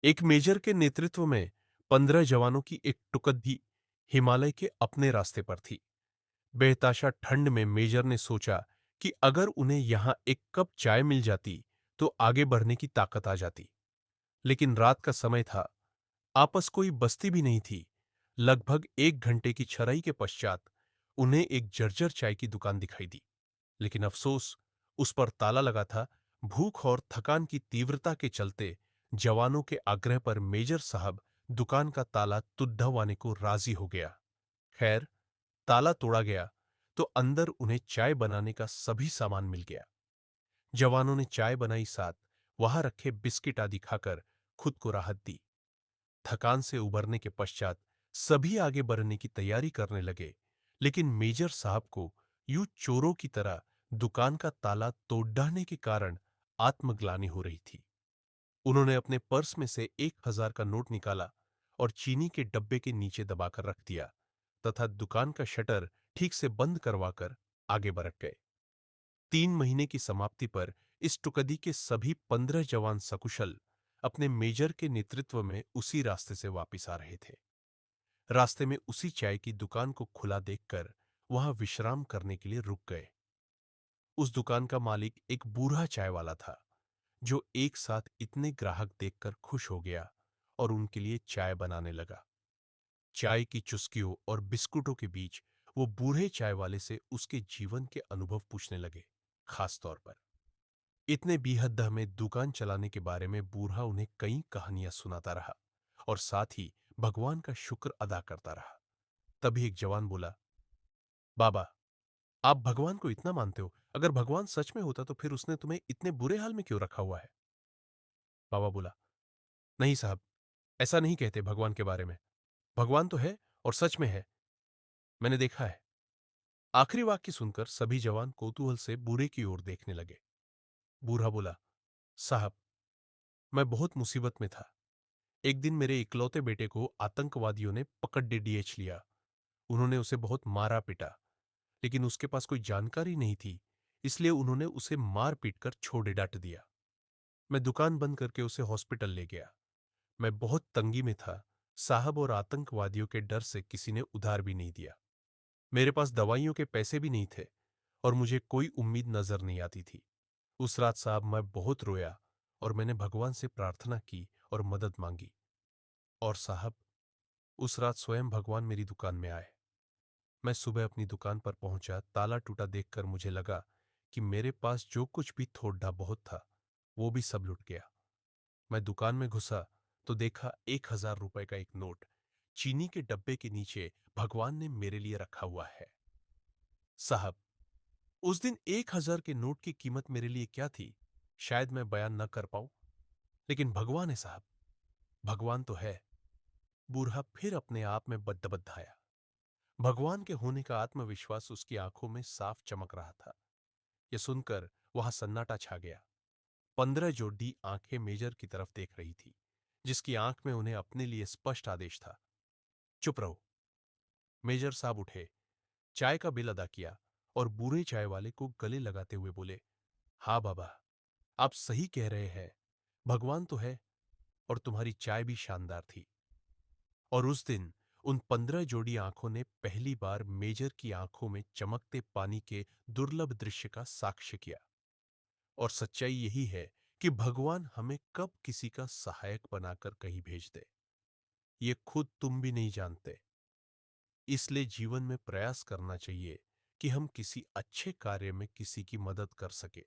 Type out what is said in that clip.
एक मेजर के नेतृत्व में 15 जवानों की एक टुकड़ी हिमालय के अपने रास्ते पर थी। बेहताशा ठंड में मेजर ने सोचा कि अगर उन्हें यहां एक कप चाय मिल जाती तो आगे बढ़ने की ताकत आ जाती। लेकिन रात का समय था, आपस कोई बस्ती भी नहीं थी। लगभग 1 घंटे की चराई के पश्चात उन्हें एक जर्जर चाय की दुकान दिखाई दी। लेकिन अफसोस, उस पर ताला लगा था। भूख और थकान की तीव्रता के चलते जवानों के आग्रह पर मेजर साहब दुकान का ताला तुड़वाने को राजी हो गया। खैर, ताला तोड़ा गया तो अंदर उन्हें चाय बनाने का सभी सामान मिल गया। जवानों ने चाय बनाई, साथ वहां रखे बिस्किट आदि खाकर खुद को राहत दी। थकान से उबरने के पश्चात सभी आगे बढ़ने की तैयारी करने लगे। लेकिन मेजर साहब को यूं चोरों की तरह दुकान का ताला तोड़ने के कारण आत्मग्लानि हो रही थी। उन्होंने अपने पर्स में से 1,000 का नोट निकाला और चीनी के डब्बे के नीचे दबाकर रख दिया तथा दुकान का शटर ठीक से बंद करवाकर आगे बढ़ गए। 3 महीने की समाप्ति पर इस टुकड़ी के सभी 15 जवान सकुशल अपने मेजर के नेतृत्व में उसी रास्ते से वापस आ रहे थे। रास्ते में उसी चाय की दुकान को खुला देखकर वहां विश्राम करने के लिए रुक गए। उस दुकान का मालिक एक बूढ़ा चाय वाला था, जो एक साथ इतने ग्राहक देखकर खुश हो गया और उनके लिए चाय बनाने लगा। चाय की चुस्कियों और बिस्कुटों के बीच वो बूढ़े चाय वाले से उसके जीवन के अनुभव पूछने लगे। खास तौर पर इतने बीहद में दुकान चलाने के बारे में बूढ़ा उन्हें कई कहानियां सुनाता रहा और साथ ही भगवान का शुक्र अदा करता रहा। तभी एक जवान बोला, बाबा, आप भगवान को इतना मानते हो, अगर भगवान सच में होता तो फिर उसने तुम्हें इतने बुरे हाल में क्यों रखा हुआ है? बाबा बोला, नहीं साहब, ऐसा नहीं कहते भगवान के बारे में। भगवान तो है और सच में है, मैंने देखा है। आखिरी वाक्य सुनकर सभी जवान कौतूहल से बूढ़े की ओर देखने लगे। बूढ़ा बोला, साहब, मैं बहुत मुसीबत में था। एक दिन मेरे इकलौते बेटे को आतंकवादियों ने पकड़ डीडीएच लिया। उन्होंने उसे बहुत मारा पीटा, लेकिन उसके पास कोई जानकारी नहीं थी, इसलिए उन्होंने उसे मार पीट कर छोड़ डांट दिया। मैं दुकान बंद करके उसे हॉस्पिटल ले गया। मैं बहुत तंगी में था साहब, और आतंकवादियों के डर से किसी ने उधार भी नहीं दिया। मेरे पास दवाइयों के पैसे भी नहीं थे और मुझे कोई उम्मीद नजर नहीं आती थी। उस रात साहब मैं बहुत रोया और मैंने भगवान से प्रार्थना की और मदद मांगी। और साहब, उस रात स्वयं भगवान मेरी दुकान में आए। मैं सुबह अपनी दुकान पर पहुंचा, ताला टूटा देखकर मुझे लगा कि मेरे पास जो कुछ भी थोड़ा बहुत था वो भी सब लुट गया। मैं दुकान में घुसा तो देखा 1,000 रुपए का एक नोट चीनी के डब्बे के नीचे भगवान ने मेरे लिए रखा हुआ है। साहब, उस दिन 1,000 के नोट की कीमत मेरे लिए क्या थी, शायद मैं बयान न कर पाऊं, लेकिन भगवान है साहब, भगवान तो है। बूढ़ा फिर अपने आप में बद्दबद्धाया। भगवान के होने का आत्मविश्वास उसकी आंखों में साफ चमक रहा था। यह सुनकर वहां सन्नाटा छा गया। 15 जोड़ी आंखें मेजर की तरफ देख रही थी, जिसकी आंख में उन्हें अपने लिए स्पष्ट आदेश था, चुप रहो। मेजर साहब उठे, चाय का बिल अदा किया और बूढ़े चाय वाले को गले लगाते हुए बोले, हाँ बाबा, आप सही कह रहे हैं, भगवान तो है और तुम्हारी चाय भी शानदार थी। और उस दिन उन 15 जोड़ी आंखों ने पहली बार मेजर की आंखों में चमकते पानी के दुर्लभ दृश्य का साक्ष्य किया। और सच्चाई यही है कि भगवान हमें कब किसी का सहायक बनाकर कहीं भेज दे, ये खुद तुम भी नहीं जानते। इसलिए जीवन में प्रयास करना चाहिए कि हम किसी अच्छे कार्य में किसी की मदद कर सके।